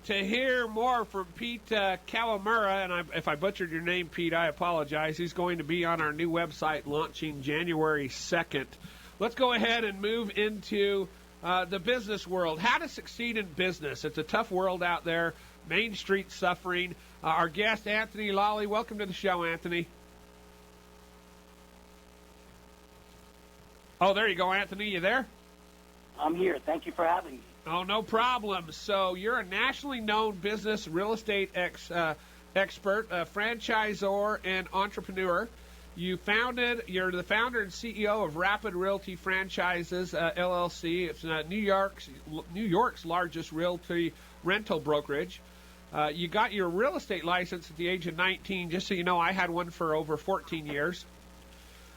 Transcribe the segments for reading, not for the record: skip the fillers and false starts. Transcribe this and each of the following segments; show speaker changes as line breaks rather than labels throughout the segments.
to hear more from Pete Kawamura, and if I butchered your name, Pete, I apologize. He's going to be on our new website launching January 2nd. Let's go ahead and move into the business world. How to succeed in business. It's a tough world out there. Main Street suffering. Our guest, Anthony Lolli. Welcome to the show, Anthony. Oh, there you go, Anthony. You there?
I'm here. Thank you for having me.
Oh, no problem. So you're a nationally known business real estate expert, a franchisor, and entrepreneur. You're the founder and CEO of Rapid Realty Franchises, LLC. It's New York's largest realty rental brokerage. You got your real estate license at the age of 19. Just so you know, I had one for over 14 years.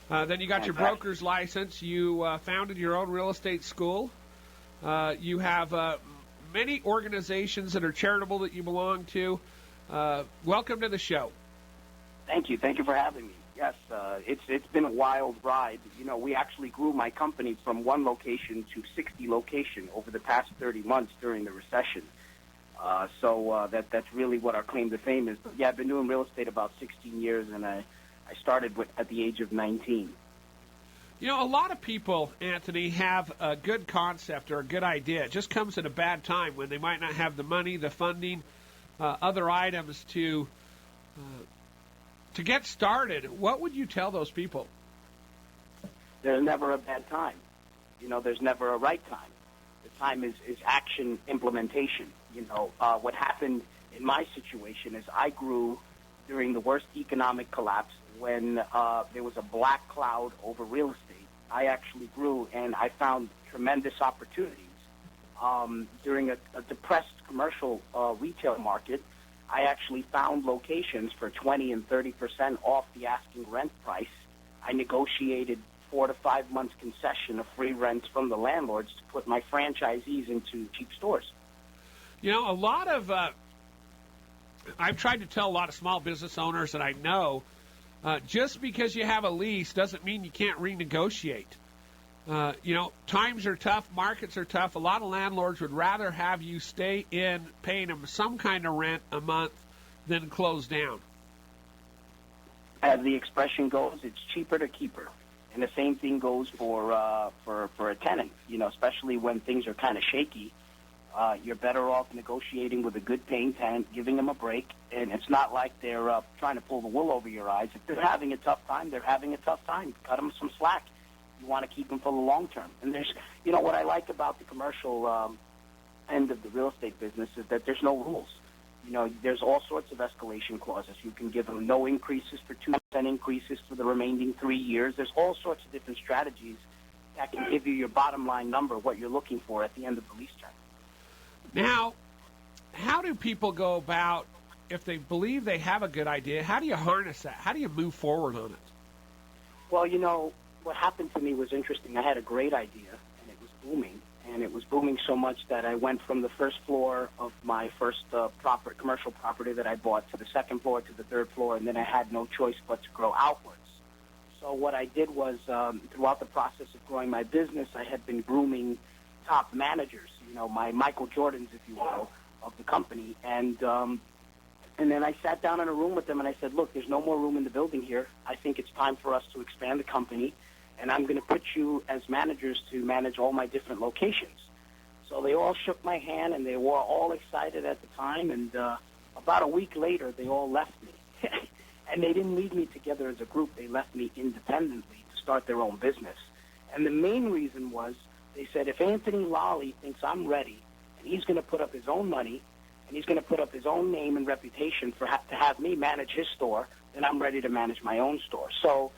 Then you got your broker's license. You founded your own real estate school. You have many organizations that are charitable that you belong to. Welcome to the show.
Thank you. Thank you for having me. Yes, it's been a wild ride. You know, we actually grew my company from one location to 60 locations over the past 30 months during the recession. So that's really what our claim to fame is. But yeah, I've been doing real estate about 16 years, and I started at the age of 19.
You know, a lot of people, Anthony, have a good concept or a good idea. It just comes at a bad time when they might not have the money, the funding, other items to get started. What would you tell those people?
There's never a bad time. You know, there's never a right time. The time is action implementation. You know, what happened in my situation is I grew during the worst economic collapse when there was a black cloud over real estate. I actually grew, and I found tremendous opportunities. During a depressed commercial retail market, I actually found locations for 20 and 30% off the asking rent price. I negotiated 4 to 5 months concession of free rents from the landlords to put my franchisees into cheap stores.
You know, a lot of I've tried to tell a lot of small business owners that I know, just because you have a lease doesn't mean you can't renegotiate. You know, times are tough, markets are tough. A lot of landlords would rather have you stay in paying them some kind of rent a month than close down.
As the expression goes, it's cheaper to keep her. And the same thing goes for a tenant, you know, especially when things are kind of shaky. You're better off negotiating with a good-paying tenant, giving them a break, and it's not like they're trying to pull the wool over your eyes. If they're having a tough time, they're having a tough time. Cut them some slack. You want to keep them for the long term. And there's, you know, what I like about the commercial end of the real estate business is that there's no rules. You know, there's all sorts of escalation clauses. You can give them no increases for 2% increases for the remaining 3 years. There's all sorts of different strategies that can give you your bottom line number, what you're looking for at the end of the lease term.
Now, how do people go about, if they believe they have a good idea, how do you harness that? How do you move forward on it?
Well, you know, what happened to me was interesting. I had a great idea, and it was booming. And it was booming so much that I went from the first floor of my first commercial property that I bought to the second floor to the third floor, and then I had no choice but to grow outwards. So what I did was, throughout the process of growing my business, I had been grooming top managers, you know, my Michael Jordans, if you will, of the company. And then I sat down in a room with them, and I said, look, there's no more room in the building here. I think it's time for us to expand the company, and I'm going to put you as managers to manage all my different locations. So they all shook my hand, and they were all excited at the time. And about a week later, they all left me. And they didn't leave me together as a group. They left me independently to start their own business. And the main reason was they said, if Anthony Lolli thinks I'm ready, and he's going to put up his own money, and he's going to put up his own name and reputation to have me manage his store, then I'm ready to manage my own store. So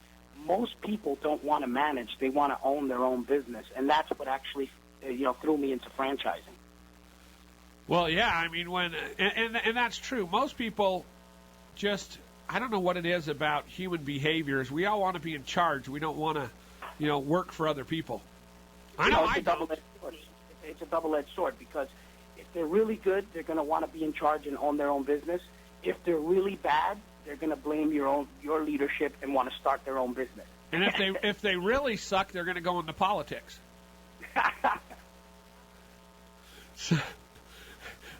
most people don't want to manage. They want to own their own business, and that's what actually, threw me into franchising.
Well, yeah, I mean, and that's true. Most people just, I don't know what it is about human behaviors. We all want to be in charge. We don't want to, work for other people.
It's a double-edged sword because if they're really good, they're going to want to be in charge and own their own business. If they're really bad, they're going to blame your leadership and want to start their own business.
And if they really suck, they're going to go into politics. So,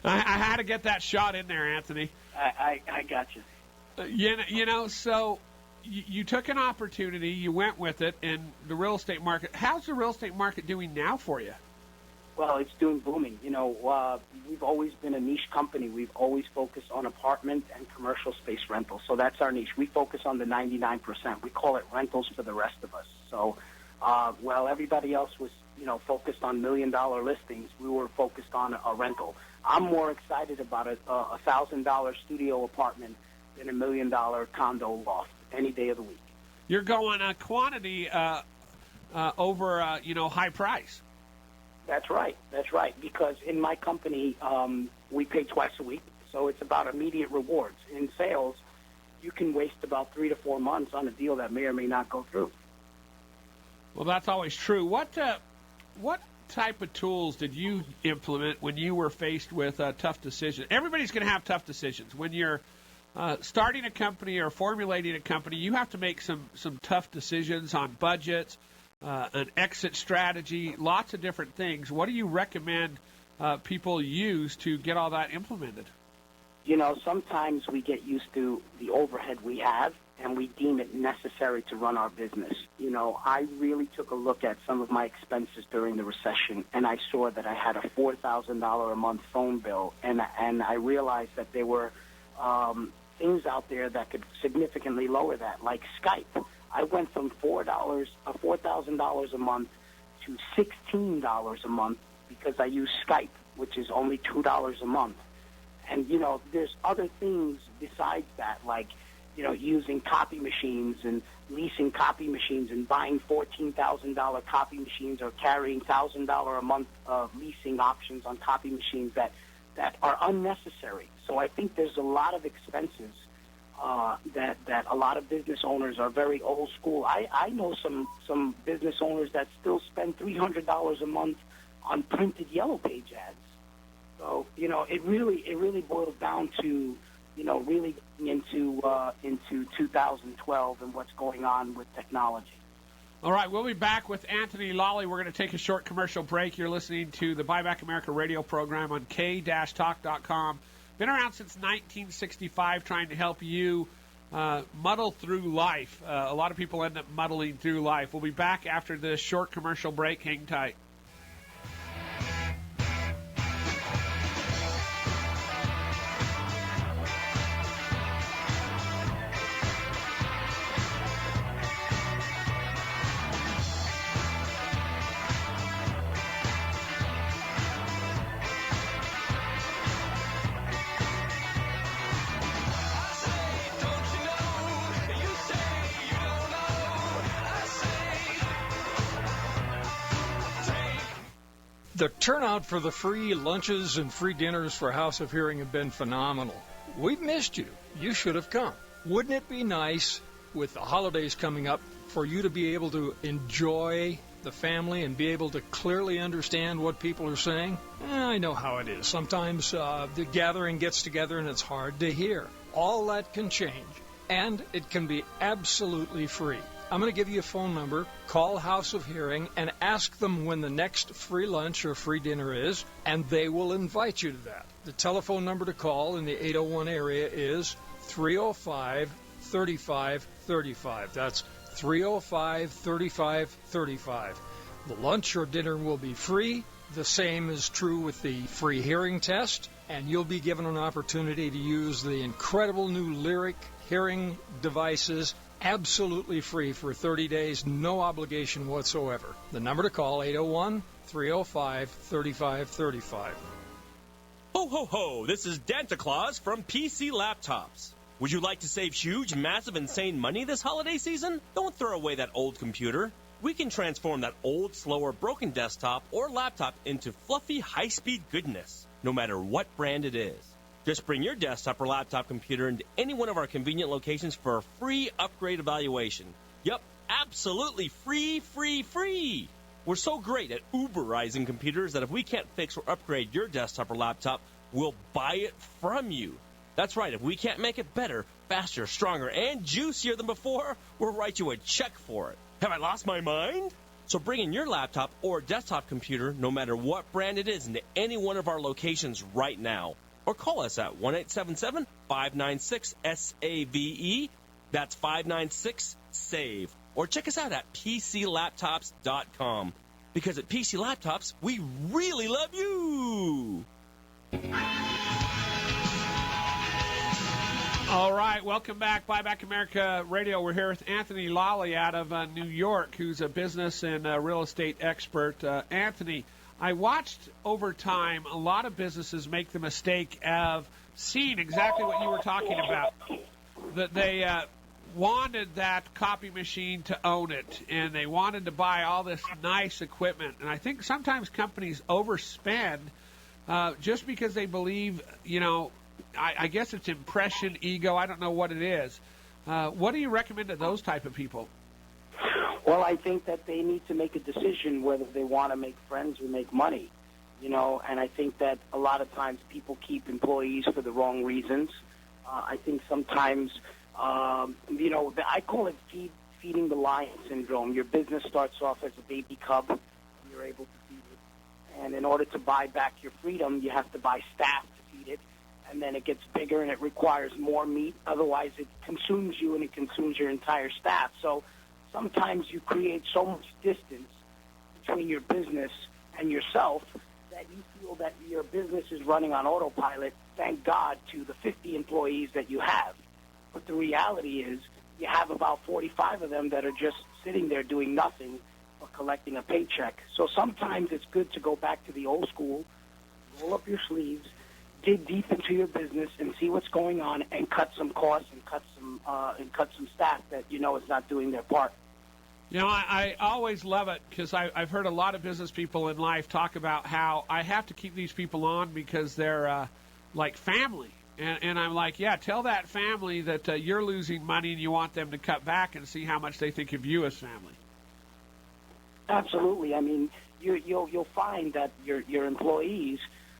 I had to get that shot in there, Anthony.
I got you.
So you took an opportunity, you went with it, in the real estate market. How's the real estate market doing now for you?
Well, it's doing booming. We've always been a niche company. We've always focused on apartment and commercial space rentals. So that's our niche. We focus on the 99%. We call it rentals for the rest of us. So while everybody else was, focused on $1 million listings, we were focused on a rental. I'm more excited about a $1,000 studio apartment than $1 million condo loft any day of the week.
You're going quantity over, high price.
That's right. Because in my company, we pay twice a week, so it's about immediate rewards. In sales, you can waste about 3 to 4 months on a deal that may or may not go through.
Well, that's always true. What type of tools did you implement when you were faced with tough decisions? Everybody's going to have tough decisions. When you're starting a company or formulating a company, you have to make some tough decisions on budgets, an exit strategy, lots of different things. What do you recommend people use to get all that implemented?
Sometimes we get used to the overhead we have, and we deem it necessary to run our business. I really took a look at some of my expenses during the recession, and I saw that I had a $4,000 a month phone bill, and I realized that there were things out there that could significantly lower that, like Skype. I went from $4,000 a month to $16 a month because I use Skype, which is only $2 a month. And, there's other things besides that, like, using copy machines and leasing copy machines and buying $14,000 copy machines or carrying $1,000 a month leasing options on copy machines that are unnecessary. So I think there's a lot of expenses that a lot of business owners are very old school. I know some business owners that still spend $300 a month on printed Yellow Page ads. So it really boils down to really into 2012 and what's going on with technology.
All right, we'll be back with Anthony Lolli. We're going to take a short commercial break. You're listening to the Buy Back America radio program on k-talk.com. Been around since 1965, trying to help you muddle through life. A lot of people end up muddling through life. We'll be back after this short commercial break. Hang tight.
The turnout for the free lunches and free dinners for House of Hearing have been phenomenal. We've missed you. You should have come. Wouldn't it be nice, with the holidays coming up, for you to be able to enjoy the family and be able to clearly understand what people are saying? I know how it is. Sometimes the gathering gets together and it's hard to hear. All that can change, and it can be absolutely free. I'm going to give you a phone number. Call House of Hearing and ask them when the next free lunch or free dinner is, and they will invite you to that. The telephone number to call in the 801 area is 305-3535. That's 305-3535. The lunch or dinner will be free. The same is true with the free hearing test, and you'll be given an opportunity to use the incredible new Lyric hearing devices absolutely free for 30 days, no obligation whatsoever. The number to call, 801-305-3535.
Ho, ho, ho! This is Santa Claus from PC Laptops. Would you like to save huge, massive, insane money this holiday season? Don't throw away that old computer. We can transform that old, slower, broken desktop or laptop into fluffy, high-speed goodness, no matter what brand it is. Just bring your desktop or laptop computer into any one of our convenient locations for a free upgrade evaluation. Yup, absolutely free, free, free! We're so great at Uberizing computers that if we can't fix or upgrade your desktop or laptop, we'll buy it from you. That's right, if we can't make it better, faster, stronger, and juicier than before, we'll write you a check for it. Have I lost my mind? So bring in your laptop or desktop computer, no matter what brand it is, into any one of our locations right now. Or call us at 1-877-596-SAVE. That's 596-SAVE. Or check us out at PCLaptops.com. Because at PC Laptops, we really love you.
All right, welcome back, Buy Back America Radio. We're here with Anthony Lolli out of New York, who's a business and real estate expert. Anthony, I watched over time a lot of businesses make the mistake of seeing exactly what you were talking about, that they wanted that copy machine to own it, and they wanted to buy all this nice equipment. And I think sometimes companies overspend just because they believe, I guess it's impression, ego. I don't know what it is. What do you recommend to those type of people?
Well, I think that they need to make a decision whether they want to make friends or make money, and I think that a lot of times people keep employees for the wrong reasons. I think sometimes, I call it feeding the lion syndrome. Your business starts off as a baby cub, and you're able to feed it. And in order to buy back your freedom, you have to buy staff to feed it. And then it gets bigger and it requires more meat. Otherwise, it consumes you and it consumes your entire staff. So sometimes you create so much distance between your business and yourself that you feel that your business is running on autopilot, thank God, to the 50 employees that you have. But the reality is you have about 45 of them that are just sitting there doing nothing but collecting a paycheck. So sometimes it's good to go back to the old school, roll up your sleeves, dig deep into your business and see what's going on, and cut some costs and cut some staff that is not doing their part.
I always love it because I've heard a lot of business people in life talk about how I have to keep these people on because they're like family. And I'm like, yeah, tell that family that you're losing money and you want them to cut back and see how much they think of you as family.
Absolutely. I mean, you'll find that your employees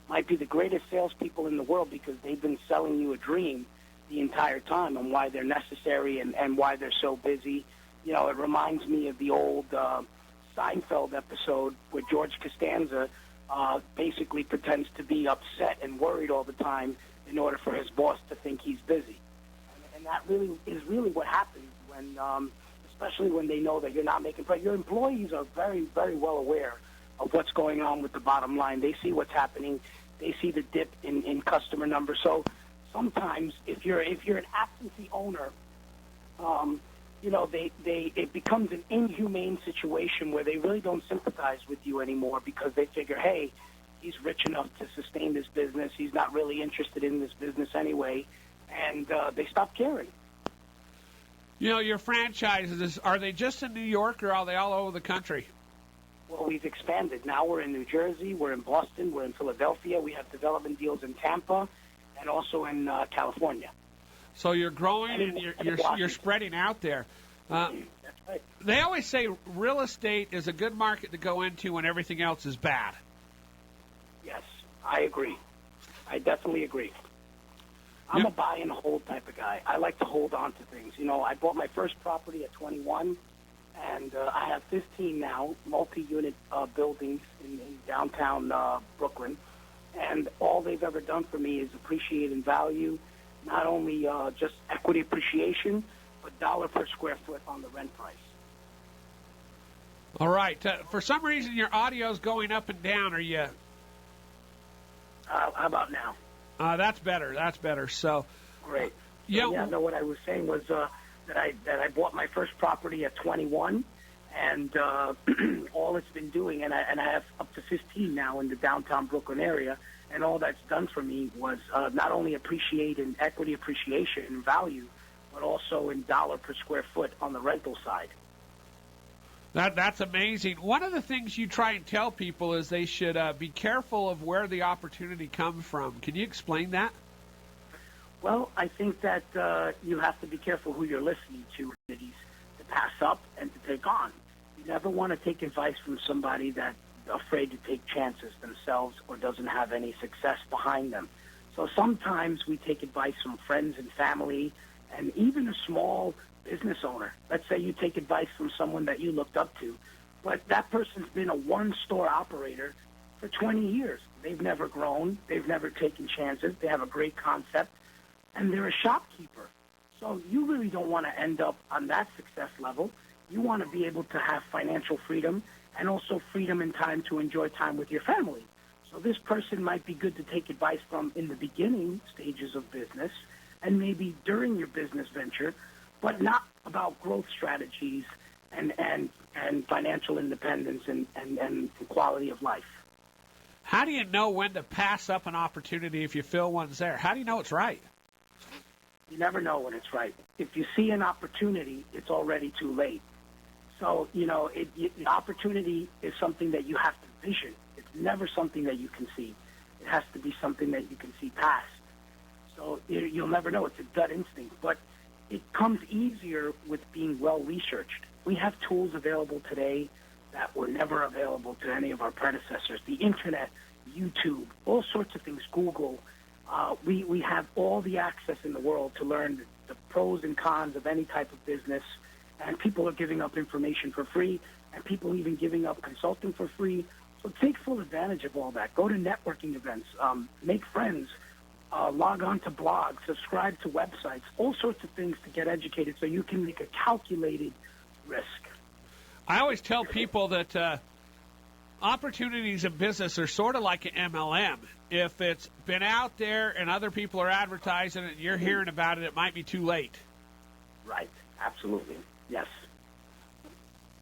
might be the greatest salespeople in the world because they've been selling you a dream the entire time and why they're necessary and why they're so busy. It reminds me of the old Seinfeld episode where George Costanza basically pretends to be upset and worried all the time in order for his boss to think he's busy. And that really is what happens when, especially when they know that you're not making profit. Your employees are very, very well aware of what's going on with the bottom line. They see what's happening. They see the dip in customer numbers. So sometimes if you're an absentee owner, it becomes an inhumane situation where they really don't sympathize with you anymore because they figure, hey, he's rich enough to sustain this business. He's not really interested in this business anyway, and they stop caring.
Your franchises, are they just in New York or are they all over the country?
Well, we've expanded. Now we're in New Jersey, we're in Boston, we're in Philadelphia. We have development deals in Tampa and also in California.
So you're growing and you're spreading out there.
That's right.
They always say real estate is a good market to go into when everything else is bad.
Yes, I agree. I definitely agree. I'm a buy and hold type of guy. I like to hold on to things. I bought my first property at 21, and I have 15 now, multi-unit buildings in downtown Brooklyn. And all they've ever done for me is appreciate in value, not only just equity appreciation, but dollar per square foot on the rent price.
All right. For some reason, your audio's going up and down. Are you...
How about now?
That's better. That's better. So
great.
No,
what I was saying was that I bought my first property at 21, and all it's been doing, and I have up to 15 now in the downtown Brooklyn area, and all that's done for me was not only appreciate in equity appreciation and value, but also in dollar per square foot on the rental side.
That's amazing. One of the things you try and tell people is they should be careful of where the opportunity comes from. Can you explain that?
Well, I think that you have to be careful who you're listening to pass up and to take on. You never want to take advice from somebody that's afraid to take chances themselves or doesn't have any success behind them. So sometimes we take advice from friends and family and even a small business owner. Let's say you take advice from someone that you looked up to, But that person's been a one-store operator for 20 years. They've never grown. They've never taken chances. They have a great concept, and they're a shopkeeper. So you really don't want to end up on that success level. You want to be able to have financial freedom and also freedom and time to enjoy time with your family. So this person might be good to take advice from in the beginning stages of business and maybe during your business venture, but not about growth strategies and financial independence and quality of life.
How do you know when to pass up an opportunity if you feel one's there? How do you know it's right?
You never know when it's right. If you see an opportunity, it's already too late. So, the opportunity is something that you have to vision. It's never something that you can see. It has to be something that you can see past. So you'll never know. It's a gut instinct. But it comes easier with being well-researched. We have tools available today that were never available to any of our predecessors. The Internet, YouTube, all sorts of things, Google. We have all the access in the world to learn the pros and cons of any type of business, and people are giving up information for free, and people even giving up consulting for free. So take full advantage of all that. Go to networking events, make friends, log on to blogs, subscribe to websites, all sorts of things to get educated so you can make a calculated risk.
I always tell people that opportunities in business are sort of like an MLM. If it's been out there and other people are advertising it and you're hearing about it, it might be too late.
Right. Absolutely. Yes.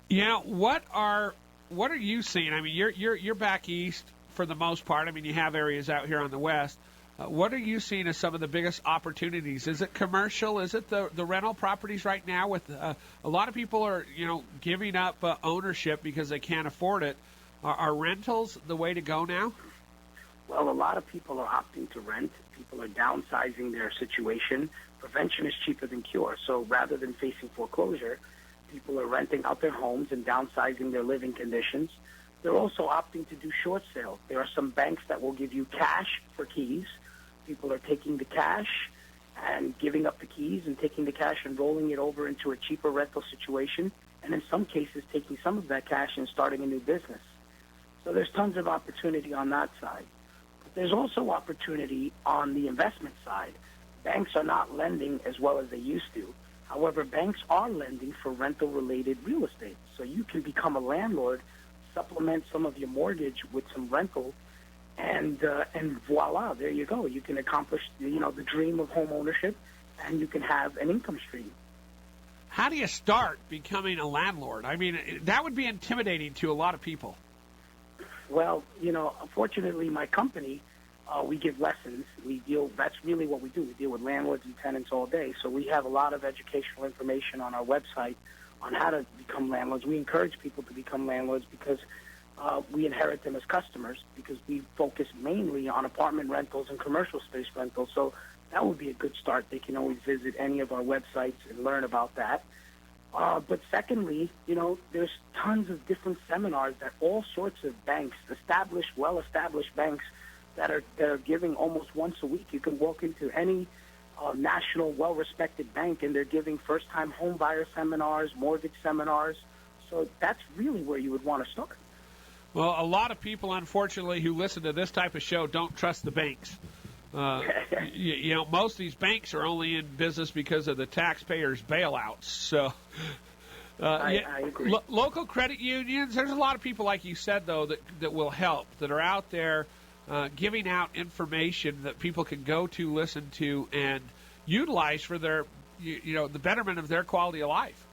What are you seeing? I mean, you're back east for the most part. I mean, you have areas out here on the west. What are you seeing as some of the biggest opportunities? Is it commercial? Is it the rental properties right now? With a lot of people are giving up ownership because they can't afford it. Are rentals the way to go now?
Well, a lot of people are opting to rent. People are downsizing their situation. Prevention is cheaper than cure. So rather than facing foreclosure, people are renting out their homes and downsizing their living conditions. They're also opting to do short sales. There are some banks that will give you cash for keys. People are taking the cash and giving up the keys and taking the cash and rolling it over into a cheaper rental situation, and in some cases taking some of that cash and starting a new business. So there's tons of opportunity on that side. But there's also opportunity on the investment side. Banks are not lending as well as they used to. However, banks are lending for rental-related real estate. So you can become a landlord, supplement some of your mortgage with some rental, and voila, there you go. You can accomplish the dream of home ownership, and you can have an income stream.
How do you start becoming a landlord? I mean, that would be intimidating to a lot of people.
Well, unfortunately, my company, we give lessons. That's really what we do. We deal with landlords and tenants all day. So we have a lot of educational information on our website on how to become landlords. We encourage people to become landlords because we inherit them as customers, because we focus mainly on apartment rentals and commercial space rentals. So that would be a good start. They can always visit any of our websites and learn about that. But secondly, there's tons of different seminars that all sorts of banks, well-established banks that are giving almost once a week. You can walk into any national, well-respected bank, and they're giving first-time home buyer seminars, mortgage seminars. So that's really where you would want to start.
Well, a lot of people, unfortunately, who listen to this type of show don't trust the banks. Most of these banks are only in business because of the taxpayers' bailouts. So,
I agree.
Local credit unions, there's a lot of people, like you said, though, that will help, that are out there giving out information that people can go to, listen to, and utilize for their, the betterment of their quality of life.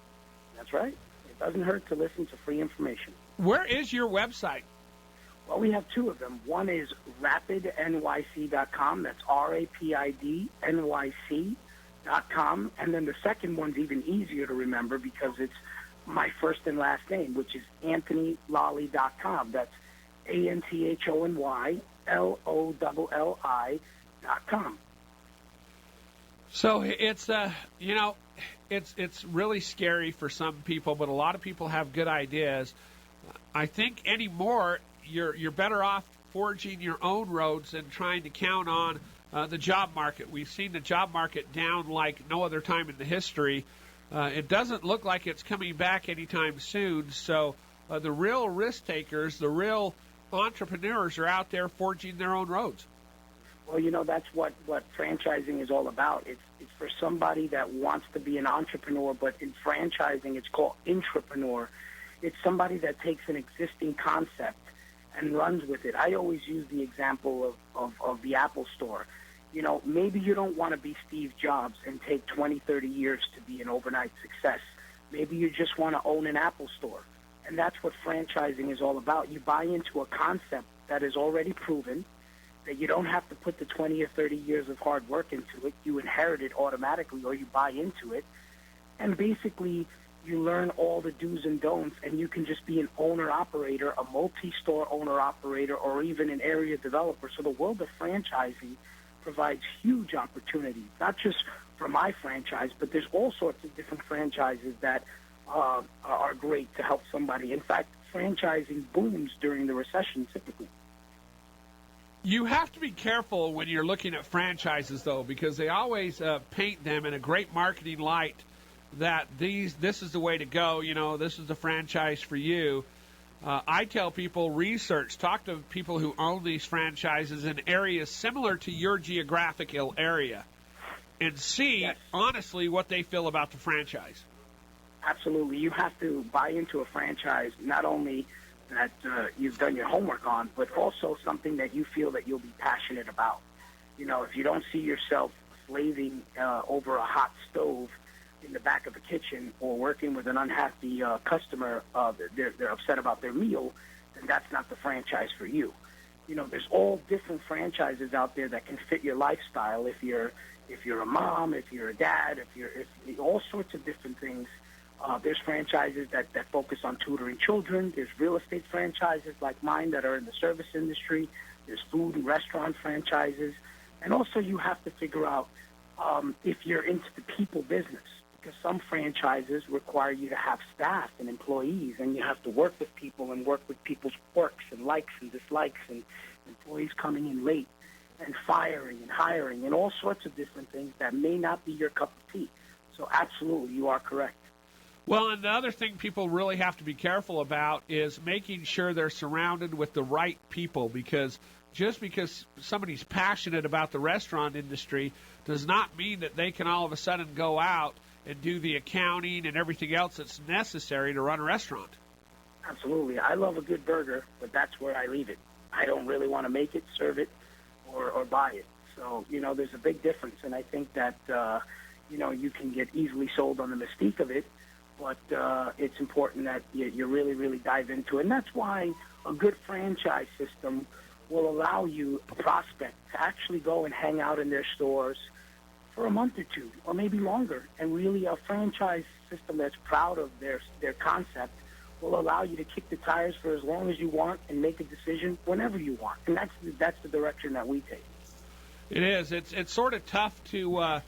That's right. It doesn't hurt to listen to free information.
Where is your website?
Well, we have two of them. One is rapidnyc.com. That's RAPIDNYC.com. And then the second one's even easier to remember because it's my first and last name, which is AnthonyLolli.com. That's AnthonyLolli.com.
So it's it's really scary for some people, but a lot of people have good ideas. I think anymore you're better off forging your own roads than trying to count on the job market. We've seen the job market down like no other time in the history. It doesn't look like it's coming back anytime soon. So the real risk takers, the real entrepreneurs are out there forging their own roads.
Well, you know, that's what franchising is all about. It's for somebody that wants to be an entrepreneur, but in franchising, it's called intrapreneur. It's somebody that takes an existing concept and runs with it. I always use the example of the Apple Store. You know, maybe you don't want to be Steve Jobs and take 20, 30 years to be an overnight success. Maybe you just want to own an Apple Store. And that's what franchising is all about. You buy into a concept that is already proven, that you don't have to put the 20 or 30 years of hard work into it. You inherit it automatically, or you buy into it. And basically, you learn all the do's and don'ts, and you can just be an owner-operator, a multi-store owner-operator, or even an area developer. So the world of franchising provides huge opportunities, not just for my franchise, but there's all sorts of different franchises that are great to help somebody. In fact, franchising booms during the recession typically.
You have to be careful when you're looking at franchises, though, because they always paint them in a great marketing light that this is the way to go, you know, this is the franchise for you. I tell people, research, talk to people who own these franchises in areas similar to your geographical area and see,
Yes.
honestly, what they feel about the franchise.
Absolutely. You have to buy into a franchise, not only that you've done your homework on, but also something that you feel that you'll be passionate about. You know, if you don't see yourself slaving over a hot stove in the back of the kitchen or working with an unhappy customer, they're upset about their meal, then that's not the franchise for you. You know, there's all different franchises out there that can fit your lifestyle. If you're a mom, if you're a dad, if all sorts of different things. There's franchises that focus on tutoring children. There's real estate franchises like mine that are in the service industry. There's food and restaurant franchises. And also you have to figure out if you're into the people business, because some franchises require you to have staff and employees, and you have to work with people and work with people's quirks and likes and dislikes, and employees coming in late and firing and hiring and all sorts of different things that may not be your cup of tea. So absolutely, you are correct.
Well, and the other thing people really have to be careful about is making sure they're surrounded with the right people, because just because somebody's passionate about the restaurant industry does not mean that they can all of a sudden go out and do the accounting and everything else that's necessary to run a restaurant.
Absolutely. I love a good burger, but that's where I leave it. I don't really want to make it, serve it, or buy it. So, you know, there's a big difference, and I think that, you know, you can get easily sold on the mystique of it, but it's important that you really, really dive into it. And that's why a good franchise system will allow you, a prospect, to actually go and hang out in their stores for a month or two, or maybe longer. And really a franchise system that's proud of their concept will allow you to kick the tires for as long as you want and make a decision whenever you want. And that's the direction that we take.
It is. It's sort of tough to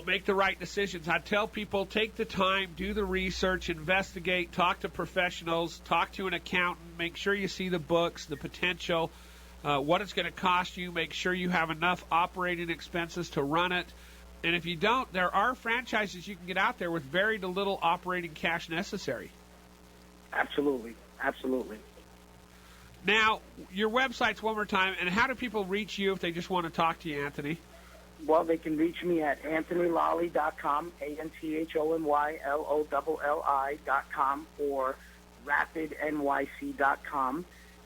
make the right decisions. I tell people, take the time, do the research, investigate, talk to professionals, talk to an accountant, make sure you see the books, the potential, what it's going to cost you, make sure you have enough operating expenses to run it. And if you don't, there are franchises you can get out there with very little operating cash necessary.
Absolutely. Absolutely.
Now, your website's one more time, and how do people reach you if they just want to talk to you, Anthony?
Well, they can reach me at AnthonyLolli.com, AnthonyLolli.com, or RapidNYC.com,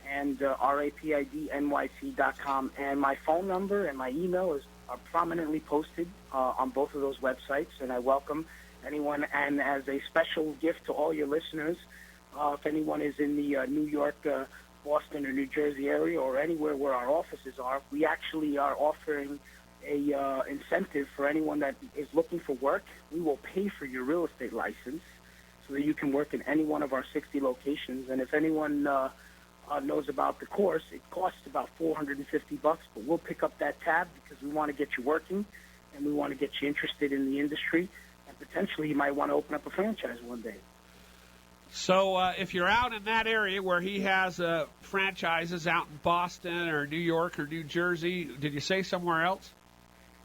and RAPIDNYC.com. And my phone number and my email are prominently posted on both of those websites, and I welcome anyone. And as a special gift to all your listeners, if anyone is in the New York, Boston, or New Jersey area, or anywhere where our offices are, we actually are offering a incentive for anyone that is looking for work. We will pay for your real estate license so that you can work in any one of our 60 locations. And if anyone knows about the course, it costs about $450, but we'll pick up that tab because we want to get you working and we want to get you interested in the industry, and potentially you might want to open up a franchise one day.
So if you're out in that area where he has franchises out in Boston or New York or New Jersey, did you say somewhere else?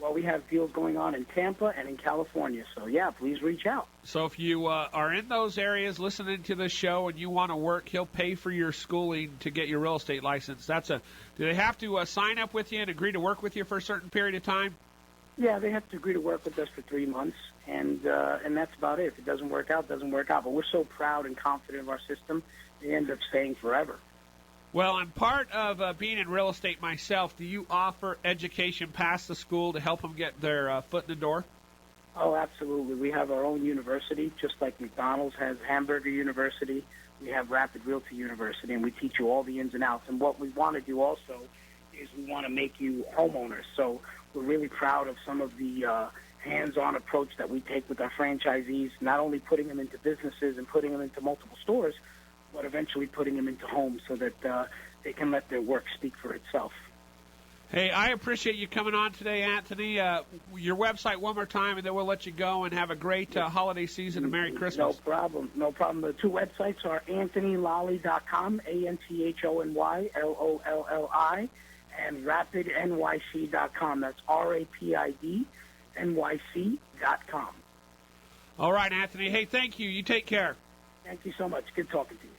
Well, we have deals going on in Tampa and in California. So, yeah, please reach out.
So if you are in those areas listening to this show and you want to work, he'll pay for your schooling to get your real estate license. Do they have to sign up with you and agree to work with you for a certain period of time?
Yeah, they have to agree to work with us for 3 months, and that's about it. If it doesn't work out, it doesn't work out. But we're so proud and confident of our system, they end up staying forever.
Well, I'm part of being in real estate myself. Do you offer education past the school to help them get their foot in the door?
Oh, absolutely. We have our own university, just like McDonald's has Hamburger University. We have Rapid Realty University, and we teach you all the ins and outs. And what we want to do also is we want to make you homeowners. So we're really proud of some of the hands-on approach that we take with our franchisees, not only putting them into businesses and putting them into multiple stores, but eventually putting them into homes so that they can let their work speak for itself.
Hey, I appreciate you coming on today, Anthony. Your website one more time, and then we'll let you go and have a great holiday season and Merry Christmas.
No problem. No problem. The two websites are AnthonyLolli.com, AnthonyLolli, and RapidNYC.com. That's RAPIDNYC.com.
All right, Anthony. Hey, thank you. You take care.
Thank you so much. Good talking to you.